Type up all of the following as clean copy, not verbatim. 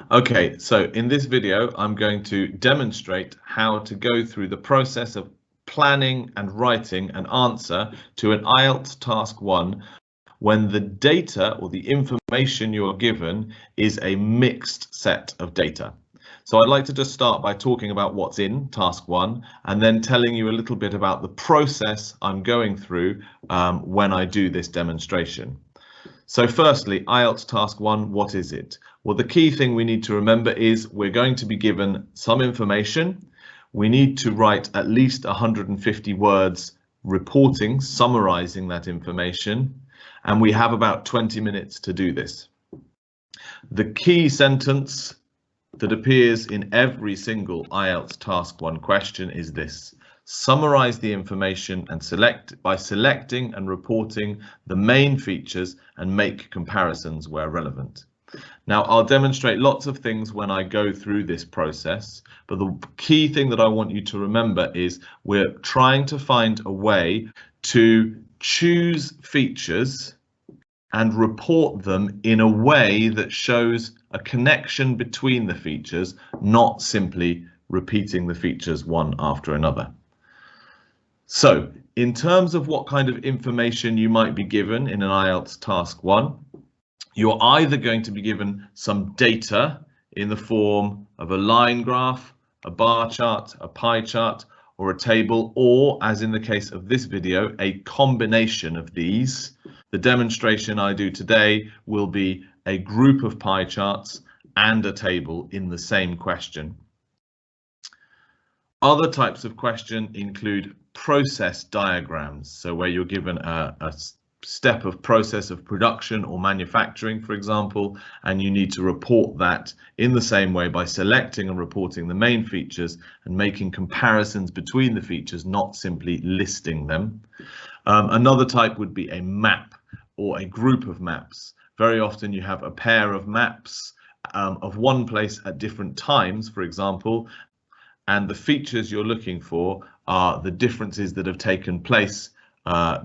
Okay, so in this video, I'm going to demonstrate how to go through the process of planning and writing an answer to an IELTS Task 1 when the data or the information you are given is a mixed set of data. So I'd like to just start by talking about what's in Task 1 and then telling you a little bit about the process I'm going through when I do this demonstration. So firstly, IELTS Task 1, what is it? Well, the key thing we need to remember is we're going to be given some information. We need to write at least 150 words reporting, summarizing that information, and we have about 20 minutes to do this. The key sentence that appears in every single IELTS Task 1 question is this: summarize the information and by selecting and reporting the main features and make comparisons where relevant. Now, I'll demonstrate lots of things when I go through this process, but the key thing that I want you to remember is we're trying to find a way to choose features and report them in a way that shows a connection between the features, not simply repeating the features one after another. So, in terms of what kind of information you might be given in an IELTS Task 1, you're either going to be given some data in the form of a line graph, a bar chart, a pie chart, or a table, or, as in the case of this video, a combination of these. The demonstration I do today will be a group of pie charts and a table in the same question. Other types of question include process diagrams, so where you're given a step of process of production or manufacturing, for example, and you need to report that in the same way by selecting and reporting the main features and making comparisons between the features, not simply listing them. Another type would be a map or a group of maps. Very often you have a pair of maps of one place at different times, for example, and the features you're looking for are the differences that have taken place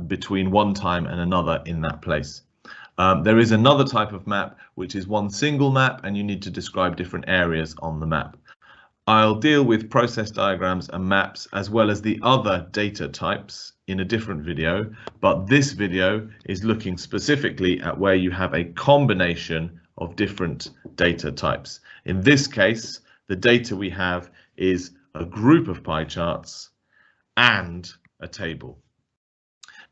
between one time and another in that place. There is another type of map, which is one single map, and you need to describe different areas on the map. I'll deal with process diagrams and maps as well as the other data types in a different video, but this video is looking specifically at where you have a combination of different data types. In this case, the data we have is a group of pie charts and a table.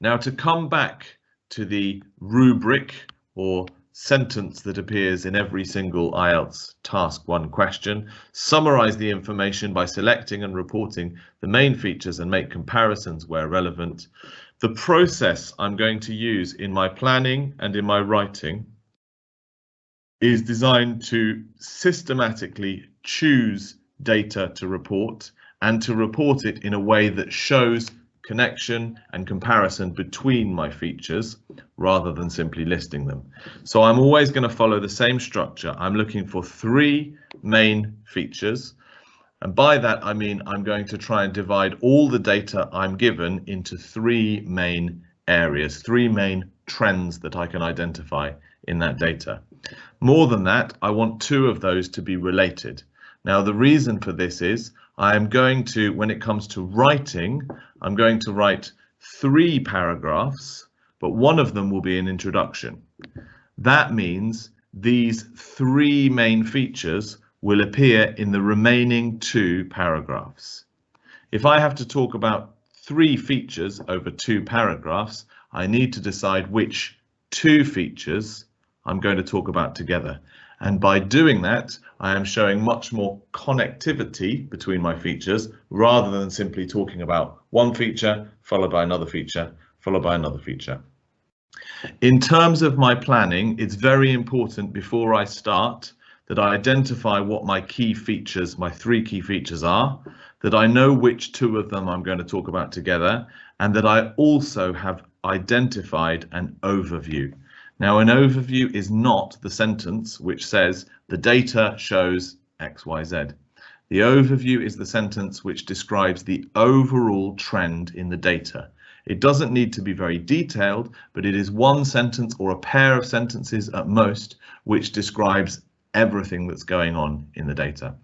Now, to come back to the rubric or sentence that appears in every single IELTS Task 1 question, summarize the information by selecting and reporting the main features and make comparisons where relevant. The process I'm going to use in my planning and in my writing is designed to systematically choose data to report and to report it in a way that shows connection and comparison between my features rather than simply listing them. So I'm always going to follow the same structure. I'm looking for 3 main features, and by that I mean I'm going to try and divide all the data I'm given into 3 main areas, 3 main trends that I can identify in that data. More than that, I want 2 of those to be related. Now, the reason for this is I am going to, when it comes to writing, I'm going to write 3 paragraphs, but one of them will be an introduction. That means these 3 main features will appear in the remaining 2 paragraphs. If I have to talk about 3 features over 2 paragraphs, I need to decide which 2 features I'm going to talk about together. And by doing that, I am showing much more connectivity between my features rather than simply talking about one feature followed by another feature followed by another feature. In terms of my planning, it's very important before I start that I identify what my key features, my 3 key features are, that I know which 2 of them I'm going to talk about together, and that I also have identified an overview. Now, an overview is not the sentence which says the data shows X, Y, Z. The overview is the sentence which describes the overall trend in the data. It doesn't need to be very detailed, but it is one sentence or a pair of sentences at most which describes everything that's going on in the data.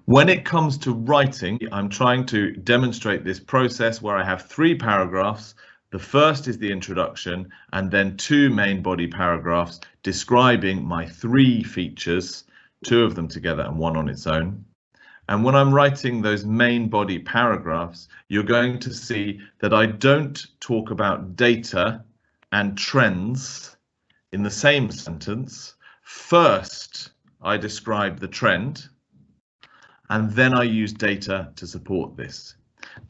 When it comes to writing, I'm trying to demonstrate this process where I have 3 paragraphs. The first is the introduction, and then 2 main body paragraphs describing my 3 features, 2 of them together and 1 on its own. And when I'm writing those main body paragraphs, you're going to see that I don't talk about data and trends in the same sentence. First, I describe the trend, and then I use data to support this.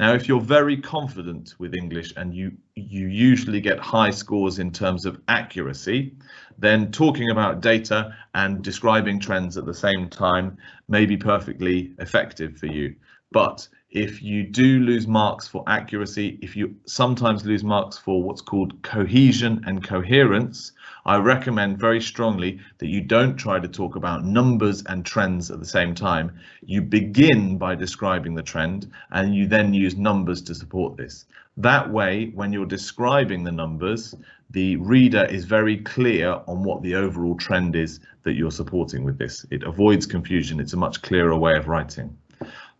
Now, if you're very confident with English and you usually get high scores in terms of accuracy, then talking about data and describing trends at the same time may be perfectly effective for you. But if you do lose marks for accuracy, if you sometimes lose marks for what's called cohesion and coherence, I recommend very strongly that you don't try to talk about numbers and trends at the same time. You begin by describing the trend and you then use numbers to support this. That way, when you're describing the numbers, the reader is very clear on what the overall trend is that you're supporting with this. It avoids confusion. It's a much clearer way of writing.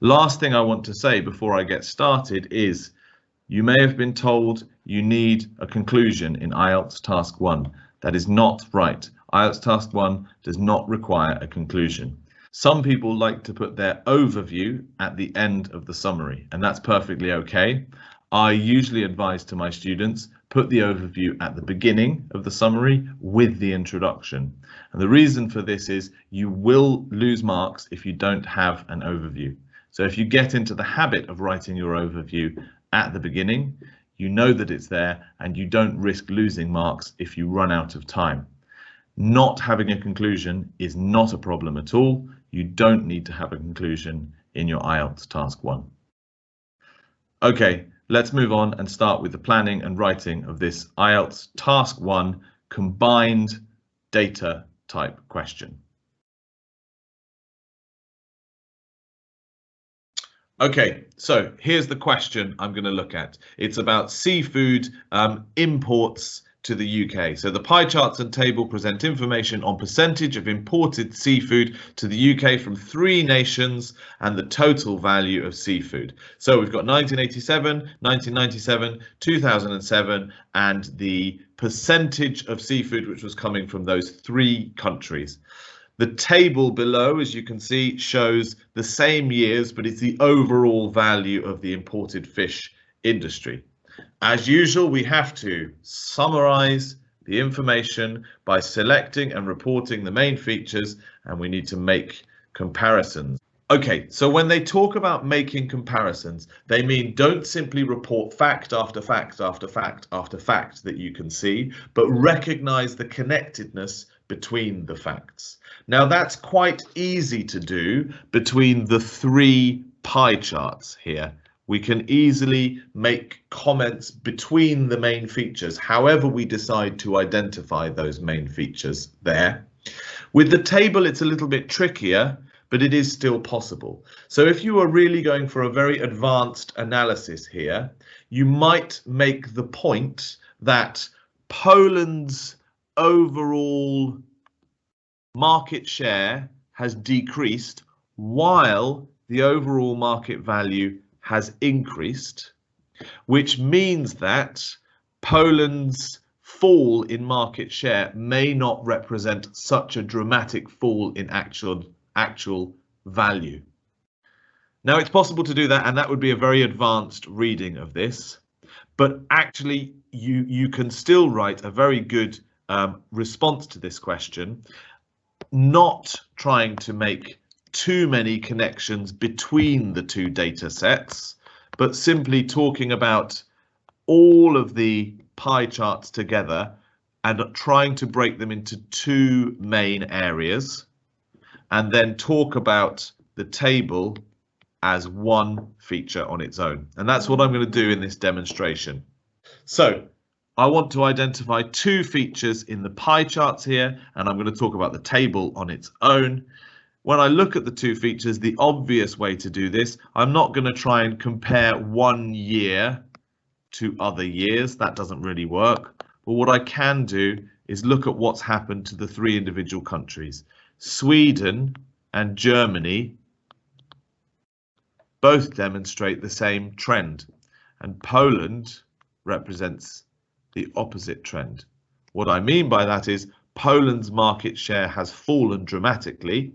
Last thing I want to say before I get started is you may have been told you need a conclusion in IELTS Task 1. That is not right. IELTS Task 1 does not require a conclusion. Some people like to put their overview at the end of the summary, and that's perfectly okay. I usually advise to my students, put the overview at the beginning of the summary with the introduction. And the reason for this is you will lose marks if you don't have an overview. So if you get into the habit of writing your overview at the beginning, you know that it's there and you don't risk losing marks if you run out of time. Not having a conclusion is not a problem at all. You don't need to have a conclusion in your IELTS Task 1. Okay, let's move on and start with the planning and writing of this IELTS Task 1 combined data type question. Okay, so here's the question I'm going to look at. It's about seafood imports to the UK. So the pie charts and table present information on percentage of imported seafood to the UK from 3 nations and the total value of seafood. So we've got 1987, 1997, 2007, and the percentage of seafood which was coming from those 3 countries. The table below, as you can see, shows the same years, but it's the overall value of the imported fish industry. As usual, we have to summarize the information by selecting and reporting the main features, and we need to make comparisons. Okay, so when they talk about making comparisons, they mean don't simply report fact after fact after fact after fact that you can see, but recognize the connectedness between the facts. Now that's quite easy to do between the 3 pie charts here. We can easily make comments between the main features, however we decide to identify those main features there. With the table, it's a little bit trickier, but it is still possible. So if you are really going for a very advanced analysis here, you might make the point that Poland's overall market share has decreased while the overall market value has increased, which means that Poland's fall in market share may not represent such a dramatic fall in actual value. Now it's possible to do that, and that would be a very advanced reading of this, but actually you can still write a very good response to this question, not trying to make too many connections between the 2 data sets, but simply talking about all of the pie charts together and trying to break them into 2 main areas, and then talk about the table as 1 feature on its own. And that's what I'm going to do in this demonstration. So I want to identify 2 features in the pie charts here, and I'm going to talk about the table on its own. When I look at the 2 features, the obvious way to do this, I'm not going to try and compare 1 year to other years. That doesn't really work. But what I can do is look at what's happened to the three individual countries. Sweden and Germany both demonstrate the same trend, and Poland represents the opposite trend. What I mean by that is Poland's market share has fallen dramatically,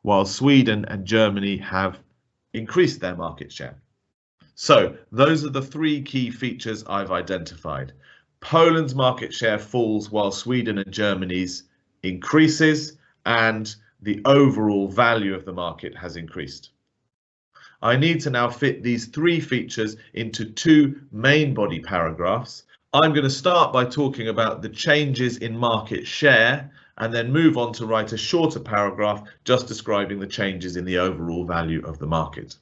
while Sweden and Germany have increased their market share. So those are the three key features I've identified. Poland's market share falls while Sweden and Germany's increases, and the overall value of the market has increased. I need to now fit these three features into two main body paragraphs. I'm going to start by talking about the changes in market share and then move on to write a shorter paragraph just describing the changes in the overall value of the market.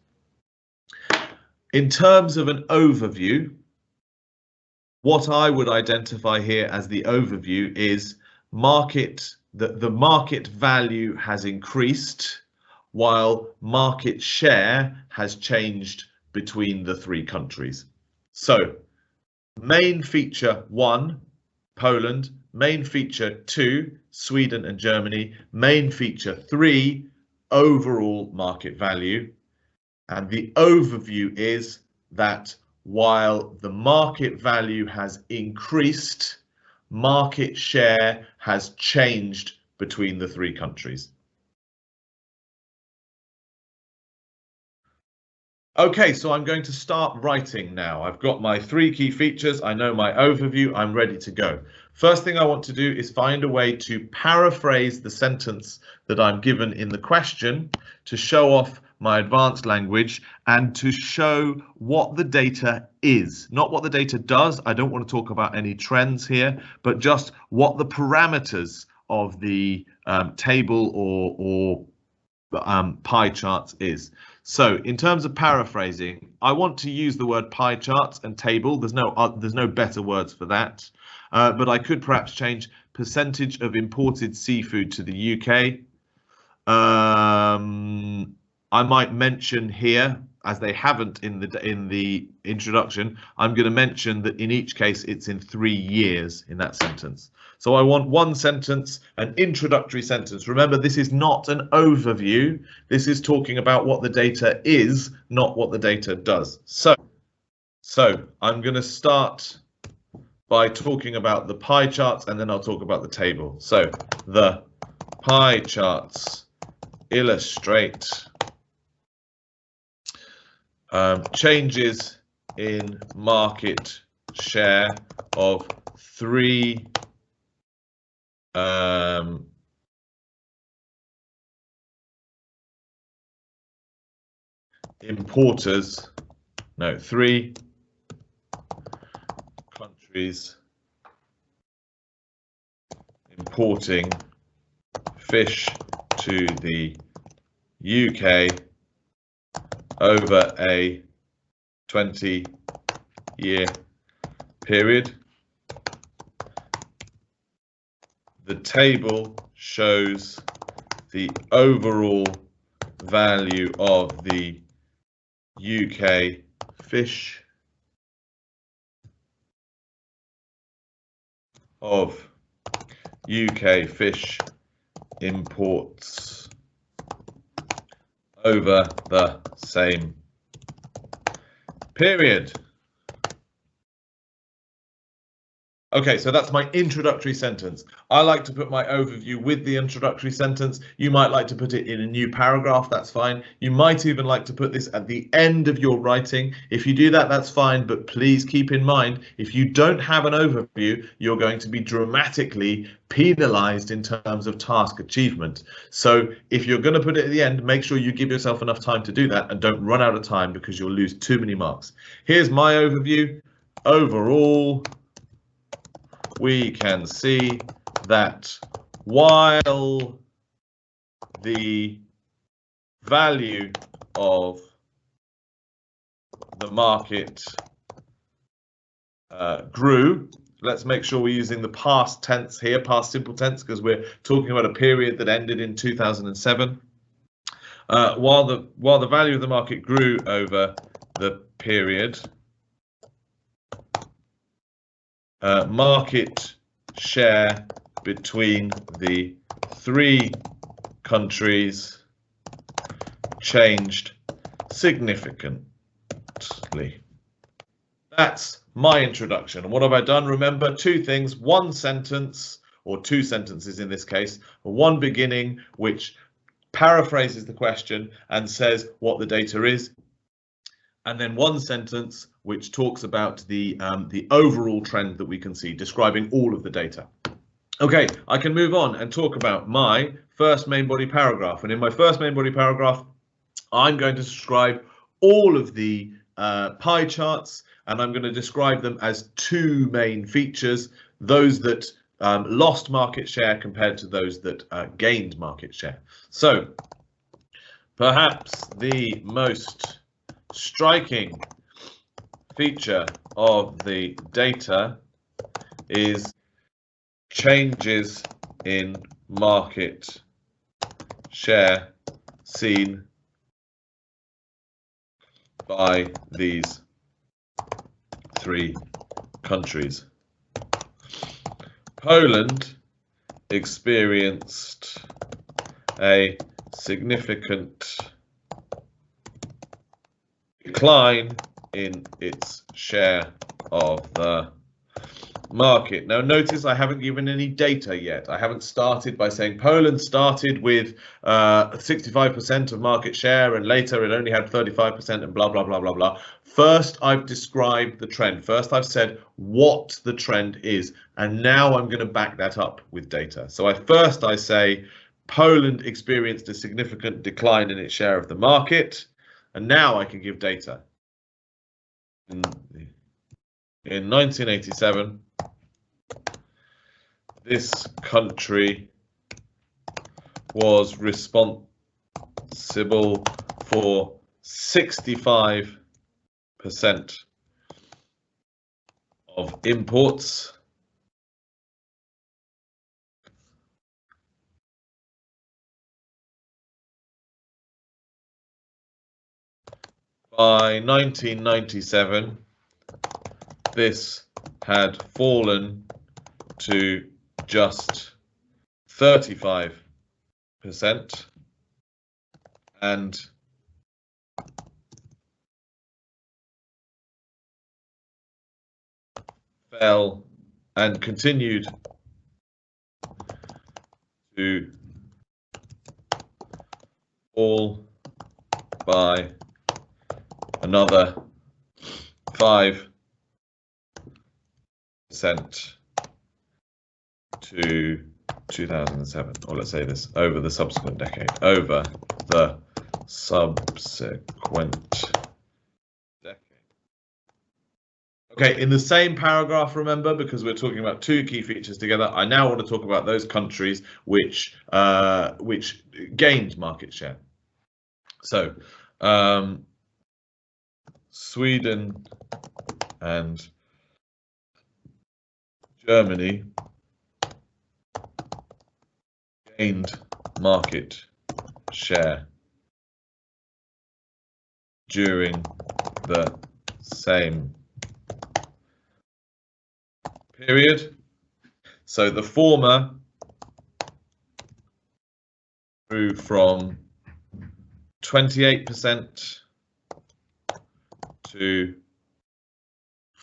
In terms of an overview, what I would identify here as the overview is the market value has increased while market share has changed between the three countries. So, main feature 1, Poland, main feature 2, Sweden and Germany, main feature 3, overall market value. And the overview is that while the market value has increased, market share has changed between the three countries. Okay, so I'm going to start writing now. I've got my three key features. I know my overview. I'm ready to go. First thing I want to do is find a way to paraphrase the sentence that I'm given in the question to show off my advanced language and to show what the data is, not what the data does. I don't want to talk about any trends here, but just what the parameters of the table or pie charts is. So in terms of paraphrasing, I want to use the word pie charts and table. There's no better words for that. But I could perhaps change percentage of imported seafood to the UK. I might mention here, as they haven't in the introduction, I'm going to mention that in each case it's in 3 years in that sentence. So I want one sentence, an introductory sentence. Remember, this is not an overview. This is talking about what the data is, not what the data does. So I'm going to start by talking about the pie charts, and then I'll talk about the table. So the pie charts illustrate changes in market share of three three countries importing fish to the UK over a 20-year period. The table shows the overall value of the UK fish imports over the same period. Okay, so that's my introductory sentence. I like to put my overview with the introductory sentence. You might like to put it in a new paragraph, that's fine. You might even like to put this at the end of your writing. If you do that, that's fine, but please keep in mind, if you don't have an overview, you're going to be dramatically penalized in terms of task achievement. So if you're going to put it at the end, make sure you give yourself enough time to do that and don't run out of time because you'll lose too many marks. Here's my overview. Overall, we can see that while the value of the market grew, let's make sure we're using the past tense here, past simple tense, because we're talking about a period that ended in 2007. While the value of the market grew over the period, market share between the three countries changed significantly. That's my introduction. And what have I done? Remember, two things: one sentence, or two sentences in this case, one beginning which paraphrases the question and says what the data is, and then one sentence which talks about the overall trend that we can see, describing all of the data. Okay, I can move on and talk about my first main body paragraph. And in my first main body paragraph, I'm going to describe all of the pie charts, and I'm going to describe them as two main features: those that lost market share compared to those that gained market share. So perhaps the most striking feature of the data is changes in market share seen by these three countries. Poland experienced a significant decline in its share of the market. Now notice I haven't given any data yet. I haven't started by saying Poland started with 65% of market share and later it only had 35% and blah, blah, blah, blah, blah. First, I've described the trend. First, I've said what the trend is, and now I'm going to back that up with data. So first I say Poland experienced a significant decline in its share of the market, and now I can give data. In 1987, this country was responsible for 65% of imports by 1997. This had fallen to just 35% and fell and continued to fall by another 5% to 2007, or let's say this, over the subsequent decade, over the subsequent decade. Okay, in the same paragraph, remember, because we're talking about two key features together, I now want to talk about those countries which gained market share. So Sweden and Germany gained market share during the same period. So the former grew from 28% to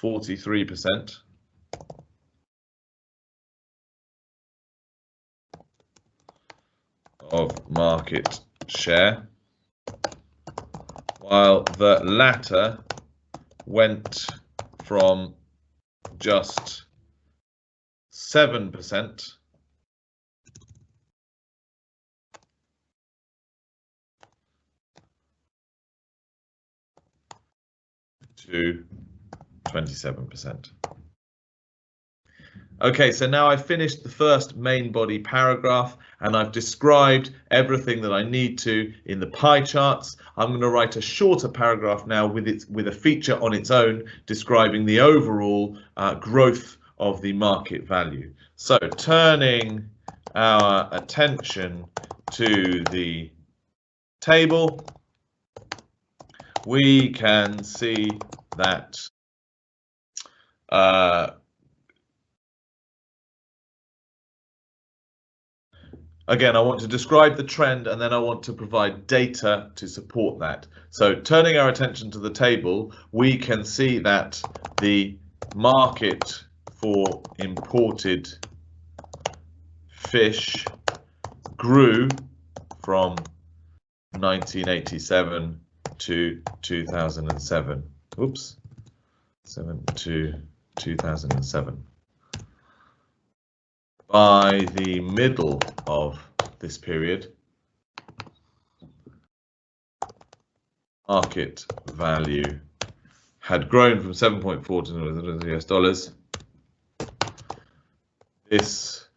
43% of market share, while the latter went from just 7% to 27%. Okay, so now I've finished the first main body paragraph and I've described everything that I need to in the pie charts. I'm going to write a shorter paragraph now with a feature on its own describing the overall growth of the market value. So turning our attention to the table, we can see that Again, I want to describe the trend and then I want to provide data to support that. So turning our attention to the table, we can see that the market for imported fish grew from 1987 to 2007. Oops, 7 to 2007. By the middle of this period, market value had grown from 7.4 to US dollars. This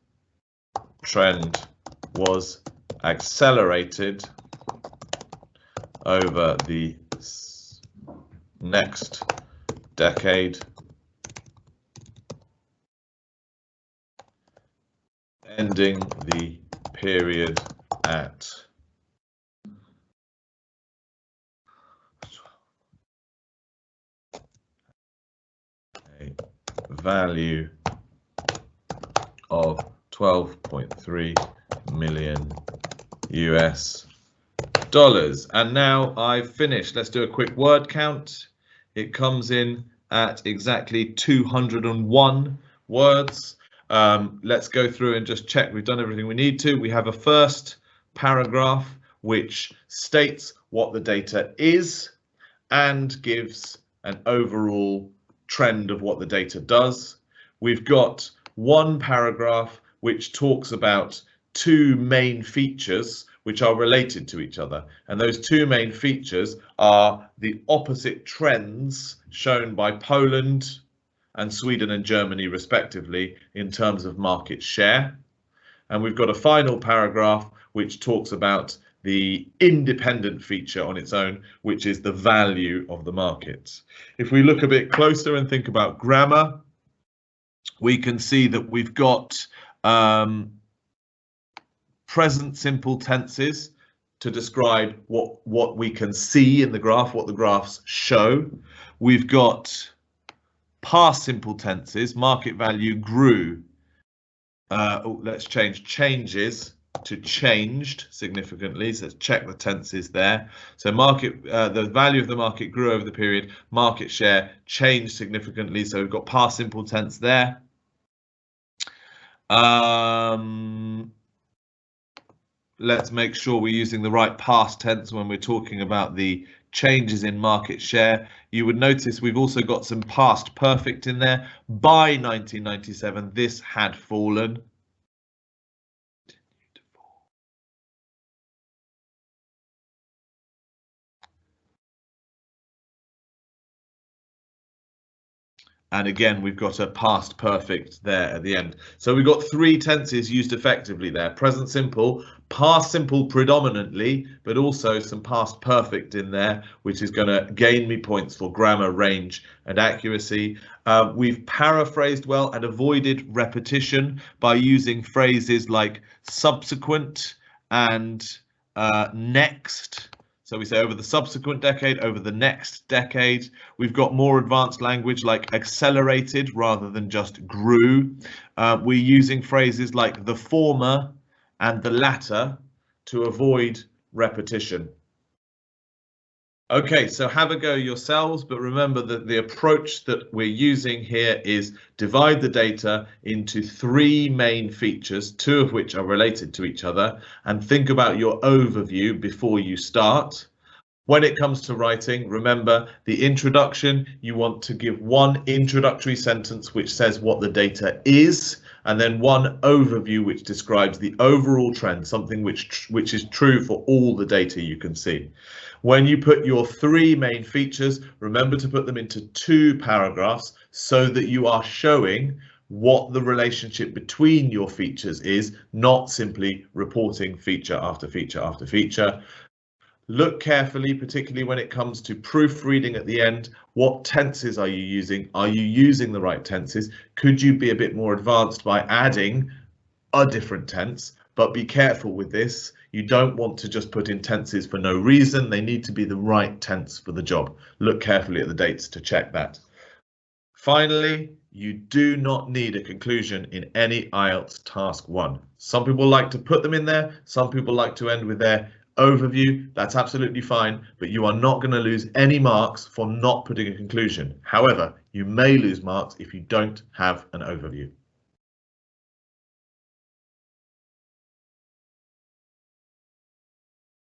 trend was accelerated over the next decade, ending the period at a value of 12.3 million US dollars. And now I've finished. Let's do a quick word count. It comes in at exactly 201 words. Let's go through and just check we've done everything we need to. We have a first paragraph which states what the data is and gives an overall trend of what the data does. We've got one paragraph which talks about two main features which are related to each other, and those two main features are the opposite trends shown by Poland and Sweden and Germany respectively in terms of market share. And we've got a final paragraph which talks about the independent feature on its own, which is the value of the market. If we look a bit closer and think about grammar, we can see that we've got present simple tenses to describe what we can see in the graph, what the graphs show. We've got past simple tenses, market value grew. Let's changes to changed significantly. So let's check the tenses there. So the value of the market grew over the period. Market share changed significantly. So we've got past simple tense there. Let's make sure we're using the right past tense when we're talking about the changes in market share. You would notice we've also got some past perfect in there. By 1997, this had fallen. And again, we've got a past perfect there at the end. So we've got three tenses used effectively there. Present simple, past simple predominantly, but also some past perfect in there, which is going to gain me points for grammar, range and accuracy. We've paraphrased well and avoided repetition by using phrases like subsequent and next. So we say over the subsequent decade, over the next decade. We've got more advanced language like accelerated rather than just grew. We're using phrases like the former and the latter to avoid repetition. Okay, so have a go yourselves, but remember that the approach that we're using here is divide the data into three main features, two of which are related to each other, and think about your overview before you start. When it comes to writing, remember the introduction, you want to give one introductory sentence which says what the data is, and then one overview which describes the overall trend, something which is true for all the data you can see. When you put your three main features, remember to put them into two paragraphs so that you are showing what the relationship between your features is, not simply reporting feature after feature after feature. Look carefully, particularly when it comes to proofreading at the end. What tenses are you using? Are you using the right tenses? Could you be a bit more advanced by adding a different tense? But be careful with this. You don't want to just put in tenses for no reason. They need to be the right tense for the job. Look carefully at the dates to check that. Finally, you do not need a conclusion in any IELTS Task 1. Some people like to put them in there, some people like to end with their overview. That's absolutely fine, but you are not going to lose any marks for not putting a conclusion. However, you may lose marks if you don't have an overview.